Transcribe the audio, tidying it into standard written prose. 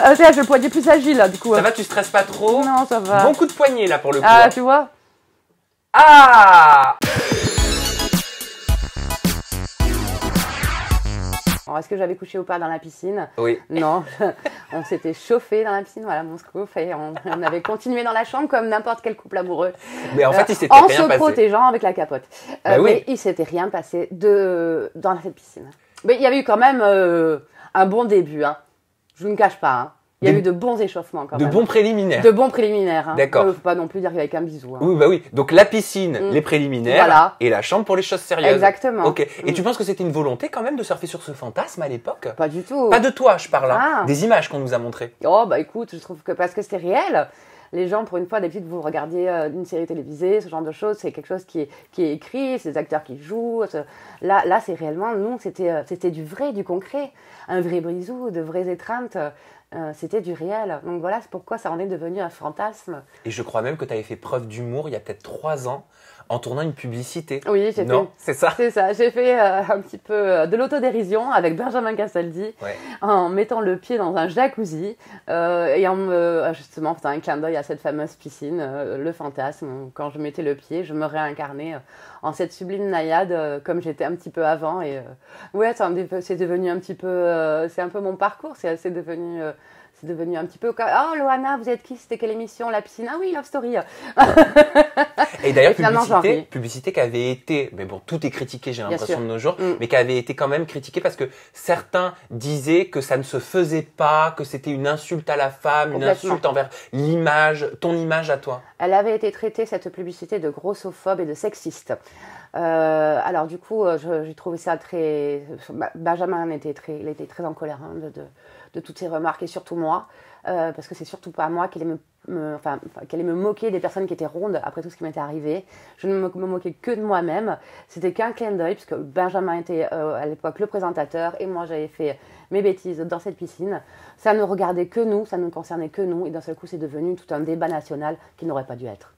J'ai le poignet plus agile là, du coup. Ça va, tu stresses pas trop? Non, ça va. Bon coup de poignet là pour le coup. Ah, tu vois. Ah! Alors, est-ce que j'avais couché ou pas dans la piscine? Oui. Non, on s'était chauffé dans la piscine, voilà mon scoop, et on avait continué dans la chambre comme n'importe quel couple amoureux. Mais en fait, il s'était en rien se passé. protégeant avec la capote. Bah oui. Mais il s'était rien passé dans cette piscine. Mais il y avait eu quand même un bon début, hein. Je ne me cache pas. Hein. Il y a eu de bons échauffements quand même. De bons préliminaires. De bons préliminaires. Hein. D'accord. Faut pas non plus dire avec un bisou. Hein. Oui, bah oui. Donc la piscine, les préliminaires, Voilà. et la chambre pour les choses sérieuses. Exactement. Ok. Et tu penses que c'était une volonté quand même de surfer sur ce fantasme à l'époque? Pas du tout. Pas de toi, je parle. Hein. Ah. Des images qu'on nous a montrées. Oh bah écoute, je trouve que parce que c'était réel. Les gens, pour une fois, d'habitude, vous regardez une série télévisée, ce genre de choses, c'est quelque chose qui est écrit, c'est des acteurs qui jouent. Là c'est réellement, nous, c'était du vrai, du concret. Un vrai brisou, de vraies étreintes. C'était du réel. Donc voilà, c'est pourquoi ça en est devenu un fantasme. Et je crois même que tu avais fait preuve d'humour il y a peut-être 3 ans en tournant une publicité. Oui, Non, c'est ça. C'est ça. J'ai fait un petit peu de l'autodérision avec Benjamin Castaldi en mettant le pied dans un jacuzzi et en justement faisant un clin d'œil à cette fameuse piscine, le fantasme. Quand je mettais le pied, je me réincarnais en cette sublime naïade comme j'étais un petit peu avant. Et ouais, c'est devenu un petit peu, c'est un peu mon parcours. C'est devenu un petit peu comme oh Loana, vous êtes qui? C'était quelle émission? La piscine? Ah oui, Love Story. Et d'ailleurs, Et publicité qui avait été, mais bon, tout est critiqué, j'ai l'impression de nos jours, Mm. mais qui avait été quand même critiqué parce que certains disaient que ça ne se faisait pas, que c'était une insulte à la femme, une insulte envers l'image, ton image à toi. Elle avait été traitée, cette publicité, de grossophobe et de sexiste. Alors du coup, j'ai trouvé ça très... Benjamin était très en colère hein, de toutes ces remarques, et surtout moi, parce que c'est surtout pas moi qui allait me moquer des personnes qui étaient rondes après tout ce qui m'était arrivé. Je ne me moquais que de moi-même. C'était qu'un clin d'œil, puisque Benjamin était à l'époque le présentateur, et moi j'avais fait mes bêtises dans cette piscine. Ça ne regardait que nous, ça ne concernait que nous, et d'un seul coup c'est devenu tout un débat national qui n'aurait pas dû être.